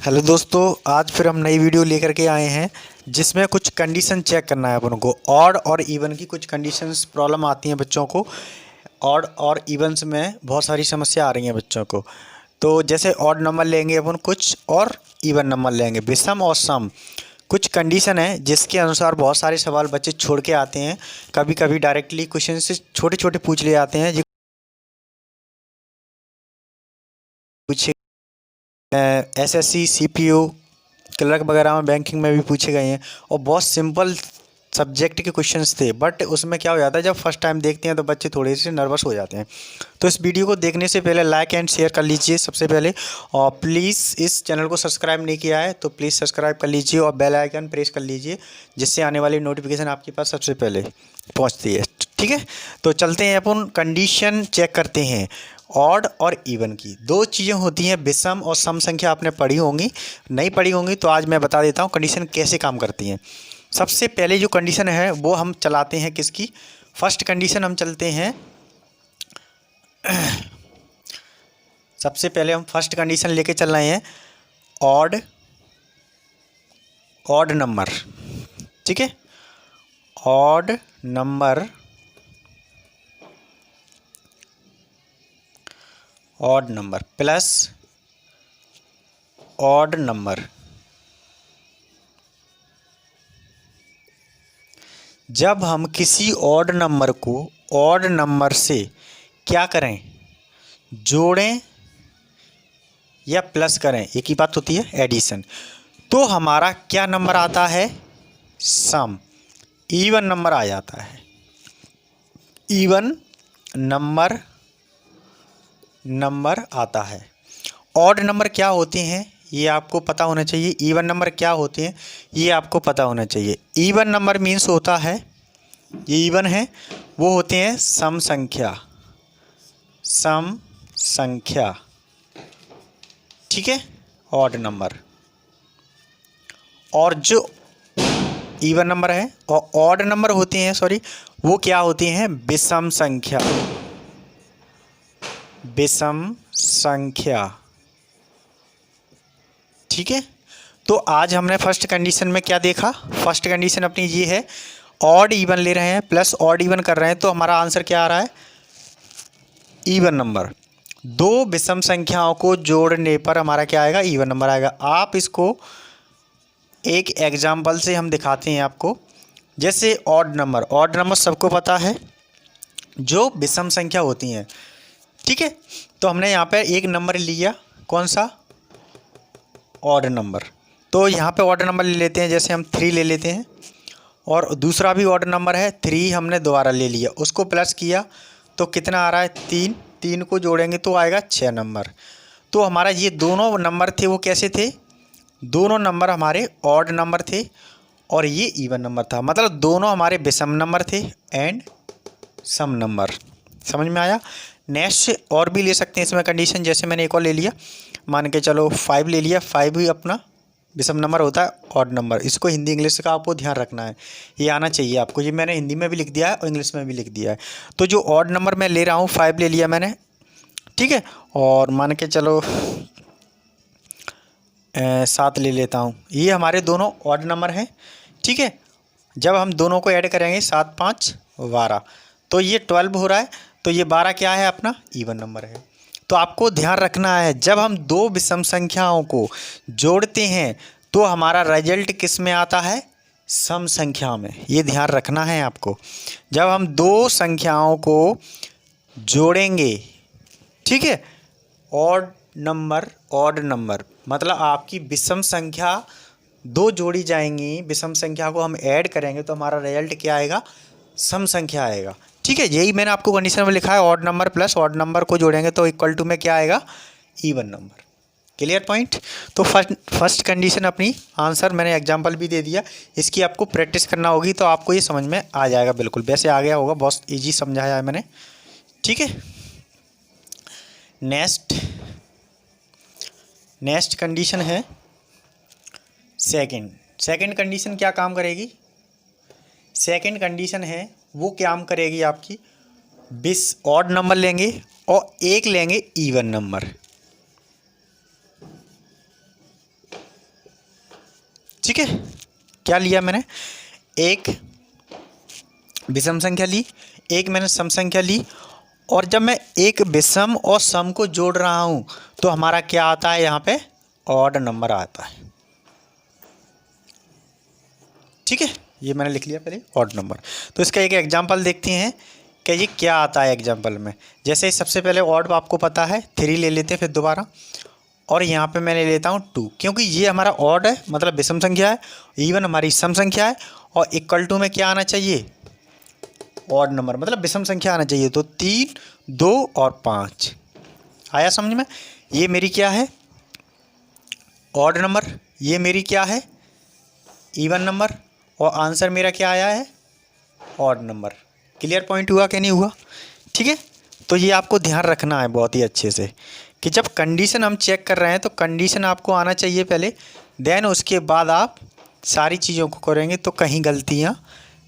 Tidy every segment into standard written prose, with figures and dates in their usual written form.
Hello दोस्तों, आज फिर हम नई वीडियो लेकर के आए हैं जिसमें कुछ कंडीशन चेक करना है अपन को। ऑड और इवन की कुछ कंडीशंस प्रॉब्लम आती हैं बच्चों को। ऑड और इवन्स में बहुत सारी समस्या आ रही हैं बच्चों को। तो जैसे ऑड नंबर लेंगे अपन कुछ और इवन नंबर लेंगे, विषम और सम। कुछ कंडीशन है जिसके अनुसार बहुत सारे सवाल बच्चे छोड़ के आते हैं। कभी कभी डायरेक्टली क्वेश्चन से छोटे छोटे पूछ ले आते हैं। पूछे एसएससी सीपीओ क्लर्क वगैरह में, बैंकिंग में भी पूछे गए हैं और बहुत सिंपल सब्जेक्ट के क्वेश्चंस थे। बट उसमें क्या हो जाता है, जब फर्स्ट टाइम देखते हैं तो बच्चे थोड़े से नर्वस हो जाते हैं। तो इस वीडियो को देखने से पहले लाइक एंड शेयर कर लीजिए सबसे पहले, और प्लीज़ इस चैनल को सब्सक्राइब नहीं किया है तो प्लीज़ सब्सक्राइब कर लीजिए और बेल आइकन प्रेस कर लीजिए, जिससे आने वाली नोटिफिकेशन आपके पास सबसे पहले पहुँचती है। ठीक है, तो चलते हैं अपन कंडीशन चेक करते हैं। ऑड और इवन की दो चीज़ें होती हैं, विषम और सम संख्या आपने पढ़ी होंगी, नहीं पढ़ी होंगी तो आज मैं बता देता हूँ कंडीशन कैसे काम करती हैं। सबसे पहले जो कंडीशन है वो हम चलाते हैं किसकी, फर्स्ट कंडीशन हम चलते हैं। सबसे पहले हम फर्स्ट कंडीशन लेके चल रहे हैं, ऑड ऑड नंबर। ठीक है, odd number, odd number plus odd number. जब हम किसी ऑड नंबर को ऑड नंबर से क्या करें, जोड़ें या प्लस करें, एक ही बात होती है, एडिशन, तो हमारा क्या नंबर आता है, सम, इवन नंबर आ जाता है। इवन नंबर आता है। ऑड नंबर क्या होते हैं ये आपको पता होना चाहिए, इवन नंबर क्या होते हैं ये आपको पता होना चाहिए। इवन नंबर मीन्स होता है, ये इवन है, वो होते हैं सम संख्या, सम संख्या। ठीक है, ऑड नंबर। और जो इवन नंबर है और ऑड नंबर होते हैं, सॉरी, वो क्या होते हैं, विषम संख्या, विषम संख्या। ठीक है, तो आज हमने फर्स्ट कंडीशन में क्या देखा, फर्स्ट कंडीशन अपनी ये है, ऑड इवन ले रहे हैं प्लस ऑड इवन कर रहे हैं, तो हमारा आंसर क्या आ रहा है, इवन नंबर। दो विषम संख्याओं को जोड़ने पर हमारा क्या आएगा, इवन नंबर आएगा। आप इसको एक एग्जाम्पल से हम दिखाते हैं आपको। जैसे ऑड नंबर सबको पता है, जो विषम संख्या होती हैं। ठीक है, तो हमने यहाँ पे एक नंबर लिया, कौन सा, ऑड नंबर। तो यहाँ पे ऑड नंबर ले लेते हैं, जैसे हम 3 ले लेते हैं, और दूसरा भी ऑड नंबर है 3, हमने दोबारा ले लिया, उसको प्लस किया तो कितना आ रहा है, 3। 3 को जोड़ेंगे तो आएगा 6 नंबर। तो हमारा ये दोनों नंबर थे वो कैसे थे, दोनों नंबर हमारे ऑड नंबर थे और ये इवन नंबर था, मतलब दोनों हमारे विषम नंबर थे एंड सम नंबर। समझ में आया। नेक्स्ट और भी ले सकते हैं इसमें कंडीशन, जैसे मैंने एक और ले लिया, मान के चलो 5 ले लिया। 5 भी अपना विषम नंबर होता है, ऑड नंबर। इसको हिंदी इंग्लिश का आपको ध्यान रखना है, ये आना चाहिए आपको। ये मैंने हिंदी में भी लिख दिया है और इंग्लिश में भी लिख दिया है। तो जो ऑड नंबर मैं ले रहा हूँ, 5 ले लिया मैंने। ठीक है, और मान के चलो 7 ले लेता हूँ, ये हमारे दोनों ऑड नंबर हैं। ठीक है, जब हम दोनों को ऐड करेंगे 7 5 12, तो ये 12 हो रहा है, तो ये 12 क्या है, अपना इवन नंबर है। तो आपको ध्यान रखना है, जब हम दो विषम संख्याओं को जोड़ते हैं तो हमारा रिजल्ट किस में आता है, सम संख्या में। ये ध्यान रखना है आपको। जब हम दो संख्याओं को जोड़ेंगे, ठीक है, ऑड नंबर मतलब आपकी विषम संख्या दो जोड़ी जाएंगी, विषम संख्या को हम ऐड करेंगे तो हमारा रिजल्ट क्या आएगा, सम संख्या आएगा। ठीक है, यही मैंने आपको कंडीशन में लिखा है, odd number plus odd number को जोड़ेंगे तो इक्वल टू में क्या आएगा, इवन नंबर। Clear point. तो फर्स्ट कंडीशन अपनी आंसर मैंने एग्जांपल भी दे दिया, इसकी आपको प्रैक्टिस करना होगी तो आपको ये समझ में आ जाएगा। बिल्कुल वैसे आ गया होगा, बहुत ईजी समझाया है मैंने। ठीक है, नेक्स्ट कंडीशन है सेकंड कंडीशन क्या काम करेगी, सेकंड कंडीशन है वो क्या काम करेगी आपकी, 20 ऑड नंबर लेंगे और एक लेंगे इवन नंबर। ठीक है, क्या लिया मैंने, एक विषम संख्या ली, एक मैंने सम संख्या ली, और जब मैं एक विषम और सम को जोड़ रहा हूँ तो हमारा क्या आता है, यहाँ पे ऑड नंबर आता है। ठीक है, ये मैंने लिख लिया पहले ऑड नंबर। तो इसका एक एग्जांपल देखते हैं कि ये क्या आता है एग्जांपल में। जैसे सबसे पहले ऑड आपको पता है 3 ले लेते हैं फिर दोबारा, और यहाँ पे मैं ले लेता हूँ 2, क्योंकि ये हमारा ऑड है मतलब विषम संख्या है, इवन हमारी सम संख्या है, और इक्वल टू में क्या आना चाहिए, ऑड नंबर मतलब विषम संख्या आना चाहिए। तो 3, 2 और 5 आया समझ में। ये मेरी क्या है, ऑड नंबर, ये मेरी क्या है, इवन नंबर, और आंसर मेरा क्या आया है, ऑड नंबर। क्लियर पॉइंट हुआ कि नहीं हुआ। ठीक है, तो ये आपको ध्यान रखना है बहुत ही अच्छे से कि जब कंडीशन हम चेक कर रहे हैं तो कंडीशन आपको आना चाहिए पहले, देन उसके बाद आप सारी चीज़ों को करेंगे तो कहीं गलतियाँ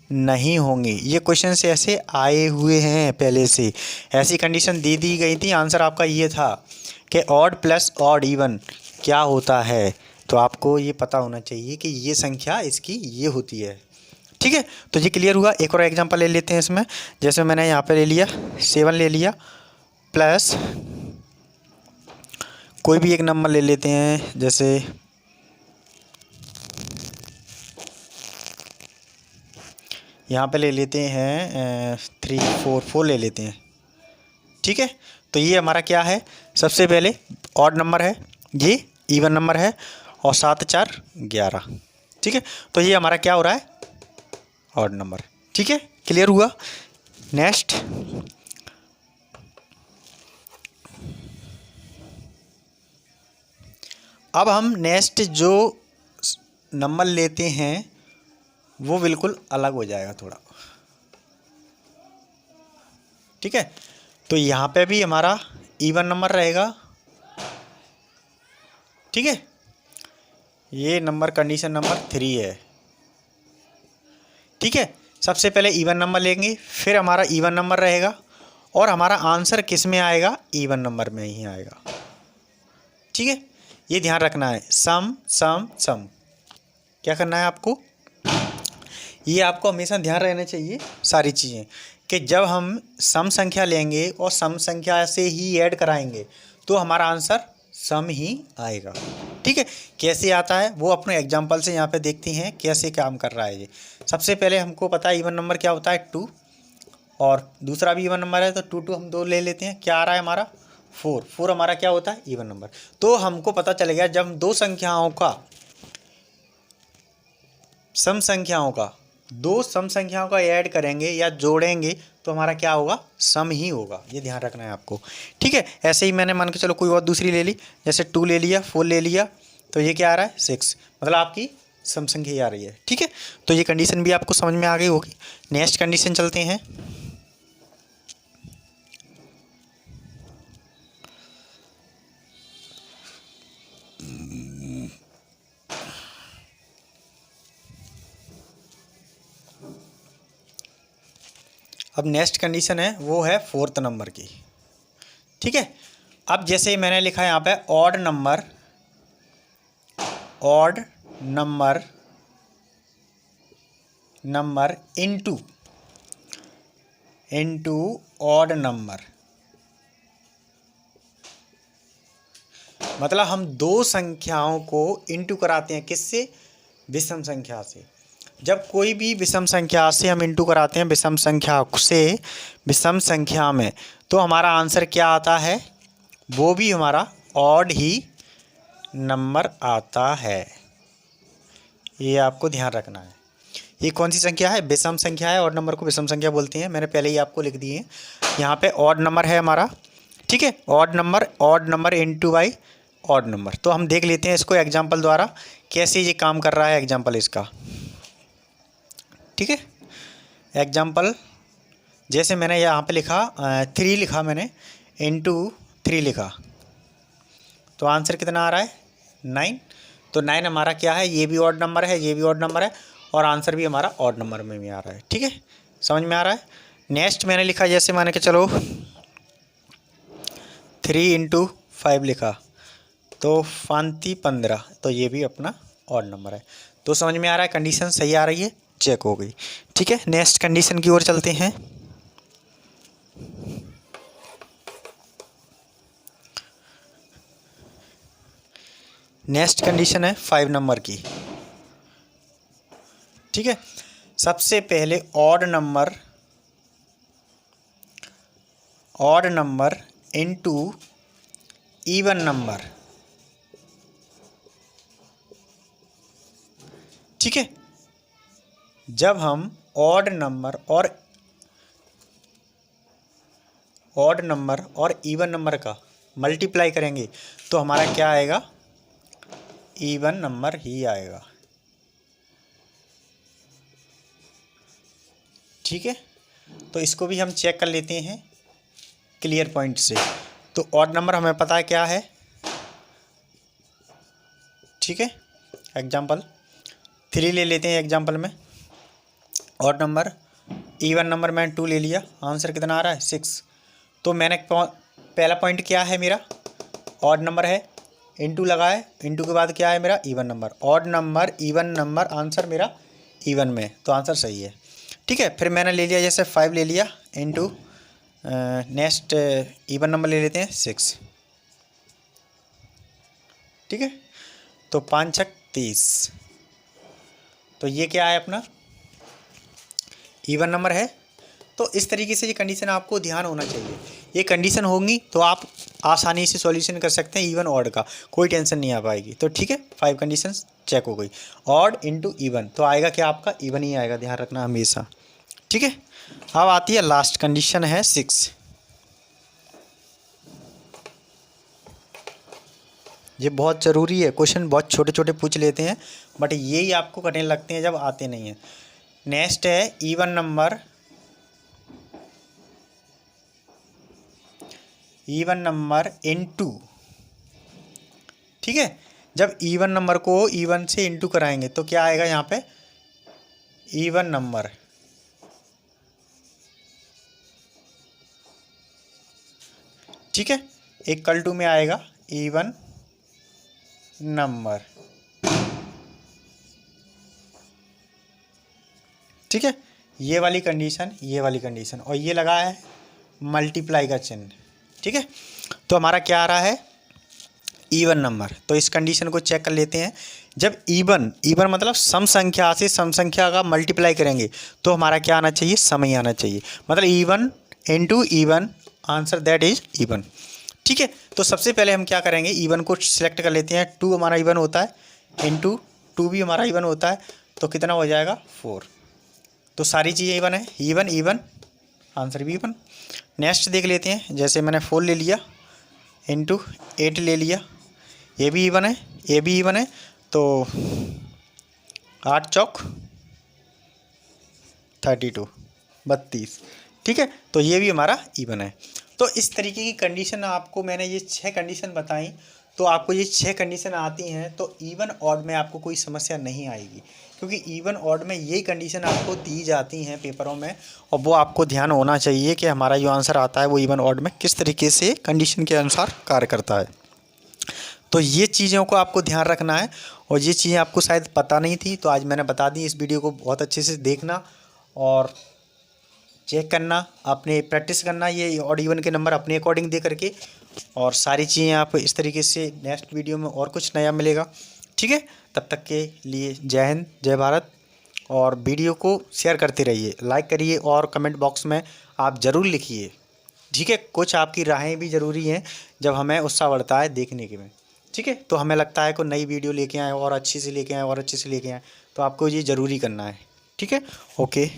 नहीं होंगी। ये क्वेश्चन से ऐसे आए हुए हैं पहले से, ऐसी कंडीशन दे दी गई थी, आंसर आपका ये था कि ऑड प्लस ऑड इवन क्या होता है। तो आपको ये पता होना चाहिए कि ये संख्या इसकी ये होती है। ठीक है, तो ये क्लियर हुआ। एक और एग्जांपल ले लेते हैं इसमें, जैसे मैंने यहाँ पे ले लिया 7 ले लिया, प्लस कोई भी एक नंबर ले लेते हैं, जैसे यहाँ पे ले लेते हैं 3, 4, 4 ले लेते हैं। ठीक है, तो ये हमारा क्या है, सबसे पहले ऑड नंबर है, ये इवन नंबर है, और 7, 4, 11। ठीक है, तो ये हमारा क्या हो रहा है, ऑड नंबर। ठीक है, क्लियर हुआ। नेक्स्ट अब हम नेक्स्ट जो नंबर लेते हैं वो बिल्कुल अलग हो जाएगा थोड़ा। ठीक है, तो यहाँ पे भी हमारा इवन नंबर रहेगा। ठीक है, ये नंबर कंडीशन नंबर 3 है। ठीक है, सबसे पहले इवन नंबर लेंगे, फिर हमारा इवन नंबर रहेगा, और हमारा आंसर किस में आएगा, इवन नंबर में ही आएगा। ठीक है, ये ध्यान रखना है, सम सम सम। क्या करना है आपको, ये आपको हमेशा ध्यान रहना चाहिए सारी चीज़ें, कि जब हम सम संख्या लेंगे और सम संख्या से ही ऐड कराएंगे तो हमारा आंसर सम ही आएगा। ठीक है, कैसे आता है वो अपने एग्जांपल से यहाँ पे देखते हैं कैसे काम कर रहा है ये। सबसे पहले हमको पता है इवन नंबर क्या होता है, 2, और दूसरा भी इवन नंबर है तो 2 2 हम 2 ले लेते हैं। क्या आ रहा है हमारा, 4 4 हमारा क्या होता है, इवन नंबर। तो हमको पता चलेगा जब हम दो संख्याओं सम संख्याओं का ऐड करेंगे या जोड़ेंगे तो हमारा क्या होगा, सम ही होगा। ये ध्यान रखना है आपको। ठीक है, ऐसे ही मैंने मान के चलो कोई और दूसरी ले ली, जैसे 2 ले लिया, 4 ले लिया, तो ये क्या आ रहा है, 6, मतलब आपकी सम संख्या ही आ रही है। ठीक है, तो ये कंडीशन भी आपको समझ में आ गई होगी। नेक्स्ट कंडीशन चलते हैं। अब नेक्स्ट कंडीशन है वो है 4th नंबर की। ठीक है, अब जैसे मैंने लिखा है यहाँ पे odd number into odd number, मतलब हम दो संख्याओं को इनटू कराते हैं, किससे, विषम संख्या से। जब कोई भी विषम संख्या से हम इनटू कराते हैं विषम संख्या से विषम संख्या में, तो हमारा आंसर क्या आता है, वो भी हमारा ऑड ही नंबर आता है। ये आपको ध्यान रखना है। ये कौन सी संख्या है, विषम संख्या है, ऑड नंबर को विषम संख्या बोलते हैं। मैंने पहले ही आपको लिख दिए हैं। यहाँ पे ऑड नंबर है हमारा। ठीक है, odd number into by odd number. तो हम देख लेते हैं इसको एग्जाम्पल द्वारा कैसे ये काम कर रहा है, एग्जाम्पल इसका। ठीक है, एग्जाम्पल जैसे मैंने यहाँ पे लिखा 3 लिखा मैंने, इनटू 3 लिखा, तो आंसर कितना आ रहा है, 9। तो 9 हमारा क्या है, ये भी ऑड नंबर है, ये भी ऑड नंबर है, और आंसर भी हमारा ऑड नंबर में भी आ रहा है। ठीक है, समझ में आ रहा है। नेक्स्ट मैंने लिखा, जैसे मैंने कि चलो 3 × 5 लिखा, तो 15, तो ये भी अपना ऑड नंबर है। तो समझ में आ रहा है, कंडीशन सही आ रही है, चेक हो गई। ठीक है, नेक्स्ट कंडीशन की ओर चलते हैं। नेक्स्ट कंडीशन है 5 नंबर की। ठीक है, सबसे पहले odd number into even number. ठीक है, जब हम ऑड नंबर और इवन नंबर का मल्टीप्लाई करेंगे तो हमारा क्या आएगा, इवन नंबर ही आएगा। ठीक है, तो इसको भी हम चेक कर लेते हैं क्लियर पॉइंट से। तो ऑड नंबर हमें पता है क्या है। ठीक है, एग्जाम्पल 3 ले लेते हैं एग्जाम्पल में। ऑड नंबर, इवन नंबर मैंने 2 ले लिया, आंसर कितना आ रहा है 6। तो मैंने पहला पॉइंट क्या है मेरा, ऑड नंबर है, इनटू लगाए, इनटू के बाद क्या है मेरा even number, odd number even number, answer मेरा इवन में, तो आंसर सही है। ठीक है, फिर मैंने ले लिया जैसे 5 ले लिया, इनटू नेक्स्ट इवन नंबर ले लेते हैं 6। ठीक है, तो 5 छक 30, तो ये क्या है अपना इवन नंबर है। तो इस तरीके से ये कंडीशन आपको ध्यान होना चाहिए, ये कंडीशन होंगी तो आप आसानी से सॉल्यूशन कर सकते हैं इवन ऑड का, कोई टेंशन नहीं आ पाएगी। तो ठीक है, 5 कंडीशंस चेक हो गई। ऑड इनटू इवन, तो आएगा क्या आपका इवन ही आएगा, ध्यान रखना हमेशा। ठीक है, अब आती है लास्ट कंडीशन है 6। ये बहुत ज़रूरी है, क्वेश्चन बहुत छोटे छोटे पूछ लेते हैं बट यही आपको करने लगते हैं जब आते नहीं हैं। नेक्स्ट है इवन नंबर इनटू। ठीक है, जब इवन नंबर को इवन से इनटू कराएंगे तो क्या आएगा यहाँ पे इवन नंबर। ठीक है, इक्वल टू में आएगा इवन नंबर। ठीक है, ये वाली कंडीशन और ये लगा है मल्टीप्लाई का चिन्ह। ठीक है, तो हमारा क्या आ रहा है इवन नंबर। तो इस कंडीशन को चेक कर लेते हैं। जब इवन मतलब सम संख्या से सम संख्या का मल्टीप्लाई करेंगे तो हमारा क्या आना चाहिए, सम ही आना चाहिए, मतलब even into even, answer that is even. ठीक है, तो सबसे पहले हम क्या करेंगे, इवन को सिलेक्ट कर लेते हैं। 2 हमारा इवन होता है, इनटू 2 भी हमारा इवन होता है, तो कितना हो जाएगा 4। तो सारी चीज़ें इवन है, इवन, आंसर भी इवन। नेक्स्ट देख लेते हैं, जैसे मैंने 4 ले लिया, इनटू 8 ले लिया, ये भी इवन है, तो 8 चौक 32, 32। ठीक है, तो ये भी हमारा इवन है। तो इस तरीके की कंडीशन आपको मैंने ये 6 कंडीशन बताई, तो आपको ये 6 कंडीशन आती हैं तो इवन ऑड में आपको कोई समस्या नहीं आएगी, क्योंकि इवन ऑड में यही कंडीशन आपको दी जाती हैं पेपरों में, और वो आपको ध्यान होना चाहिए कि हमारा जो आंसर आता है वो इवन ऑड में किस तरीके से कंडीशन के अनुसार कार्य करता है। तो ये चीज़ों को आपको ध्यान रखना है, और ये चीज़ें आपको शायद पता नहीं थी तो आज मैंने बता दी। इस वीडियो को बहुत अच्छे से देखना और चेक करना, अपने प्रैक्टिस करना ये ऑड इवन के नंबर अपने अकॉर्डिंग दे करके, और सारी चीज़ें आप इस तरीके से नेक्स्ट वीडियो में और कुछ नया मिलेगा। ठीक है, तब तक के लिए जय हिंद, जय भारत। और वीडियो को शेयर करते रहिए, लाइक करिए और कमेंट बॉक्स में आप ज़रूर लिखिए। ठीक है, कुछ आपकी राहें भी ज़रूरी हैं जब हमें उत्साह बढ़ता है देखने के में। ठीक है, तो हमें लगता है कोई नई वीडियो लेके आए और अच्छे से लेके आए, तो आपको ये ज़रूरी करना है। ठीक है, ओके।